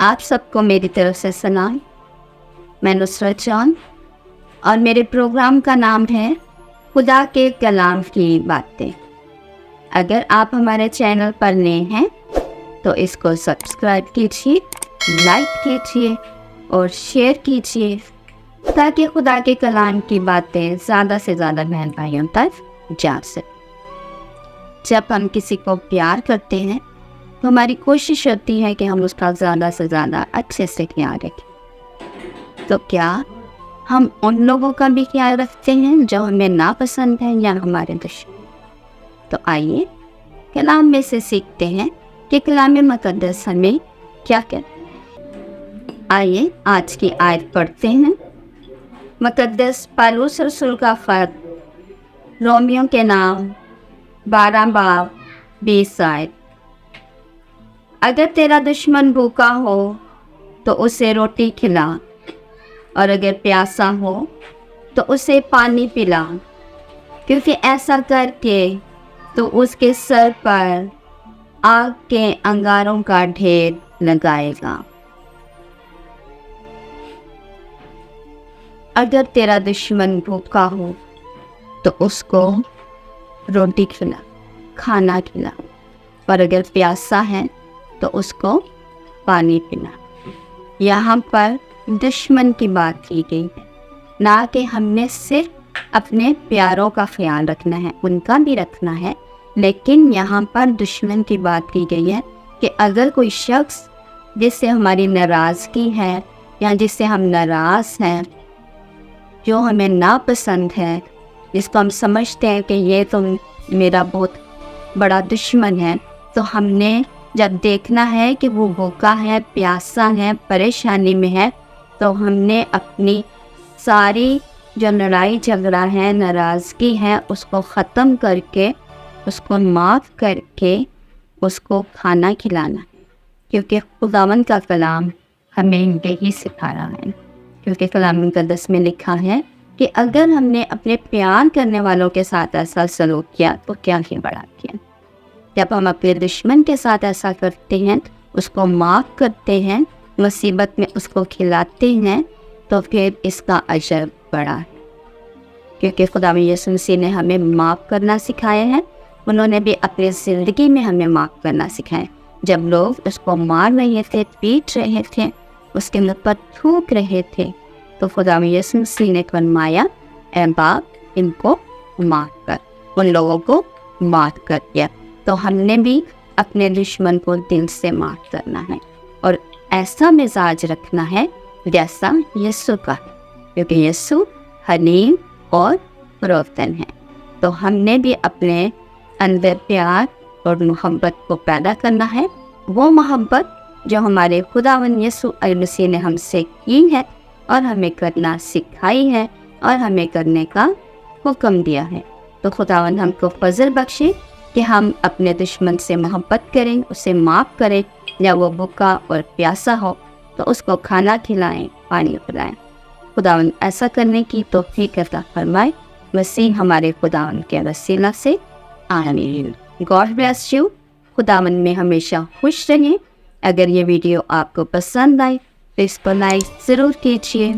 آپ سب کو میری طرف سے سلام. میں نصرت جان اور میرے پروگرام کا نام ہے خدا کے کلام کی باتیں. اگر آپ ہمارے چینل پر نئے ہیں تو اس کو سبسکرائب کیجیے، لائک کیجیے اور شیئر کیجیے تاکہ خدا کے کلام کی باتیں زیادہ سے زیادہ بہن بھائیوں تک جا سکیں. جب ہم کسی کو پیار کرتے ہیں تو ہماری کوشش ہوتی ہے کہ ہم اس کا زیادہ سے زیادہ اچھے سے خیال رکھیں. تو کیا ہم ان لوگوں کا بھی خیال رکھتے ہیں جو ہمیں ناپسند ہیں یا ہمارے دشمن؟ تو آئیے کلام میں سے سیکھتے ہیں کہ کلام مقدس ہمیں کیا کہتے ہیں. آئیے آج کی آیت پڑھتے ہیں. مقدس پالوس رسول کا خط رومیوں کے نام 12 باب 20 آیت. اگر تیرا دشمن بھوکا ہو تو اسے روٹی کھلا، اور اگر پیاسا ہو تو اسے پانی پلا، کیونکہ ایسا کر کے تو اس کے سر پر آگ کے انگاروں کا ڈھیر لگائے گا. اگر تیرا دشمن بھوکا ہو تو اس کو روٹی کھلا، کھانا کھلا، اور اگر پیاسا ہے تو اس کو پانی پلا. یہاں پر دشمن کی بات کی گئی ہے، نہ کہ ہم نے صرف اپنے پیاروں کا خیال رکھنا ہے، ان کا بھی رکھنا ہے، لیکن یہاں پر دشمن کی بات کی گئی ہے کہ اگر کوئی شخص جس سے ہماری ناراضگی ہے یا جس سے ہم ناراض ہیں، جو ہمیں ناپسند ہے، جس کو ہم سمجھتے ہیں کہ یہ تو میرا بہت بڑا دشمن ہے، تو ہم نے جب دیکھنا ہے کہ وہ بھوکا ہے، پیاسا ہے، پریشانی میں ہے، تو ہم نے اپنی ساری جو لڑائی جھگڑا ہے، ناراضگی ہے، اس کو ختم کر کے، اس کو معاف کر کے اس کو کھانا کھلانا ہے. کیونکہ خداوند کا کلام ہمیں یہی سکھا رہا ہے. کیونکہ کلام مقدس میں لکھا ہے کہ اگر ہم نے اپنے پیار کرنے والوں کے ساتھ ایسا سلوک کیا تو کیا ہی بڑا کیا. جب ہم اپنے دشمن کے ساتھ ایسا کرتے ہیں، اس کو معاف کرتے ہیں، مصیبت میں اس کو کھلاتے ہیں، تو پھر اس کا اجر بڑا ہے. کیونکہ خدا یسوع مسیح نے ہمیں معاف کرنا سکھایا ہے. انہوں نے بھی اپنی زندگی میں ہمیں معاف کرنا سکھایا. جب لوگ اس کو مار رہے تھے، پیٹ رہے تھے، اس کے منہ پر تھوک رہے تھے، تو خدا یسوع مسیح نے فرمایا، اے باپ ان کو معاف کر، ان لوگوں کو معاف کر دیا. تو ہم نے بھی اپنے دشمن کو دل سے معاف کرنا ہے اور ایسا مزاج رکھنا ہے جیسا یسوع کا ہے. کیونکہ یسوع حلیم اور پرفتن ہے. تو ہم نے بھی اپنے اندر پیار اور محبت کو پیدا کرنا ہے. وہ محبت جو ہمارے خداوند یسوع المسیح نے ہم سے کی ہے اور ہمیں کرنا سکھائی ہے اور ہمیں کرنے کا حکم دیا ہے. تو خداوند ہم کو فضل بخشے کہ ہم اپنے دشمن سے محبت کریں، اسے معاف کریں، یا وہ بھوکا اور پیاسا ہو تو اس کو کھانا کھلائیں، پانی پلائیں. خداوند ایسا کرنے کی توفیق عطا فرمائے. مسیح ہمارے خداوند کے وسیلہ سے آمین. God bless you. خداوند میں ہمیشہ خوش رہیں. اگر یہ ویڈیو آپ کو پسند آئی تو اس کو لائک ضرور کیجیے.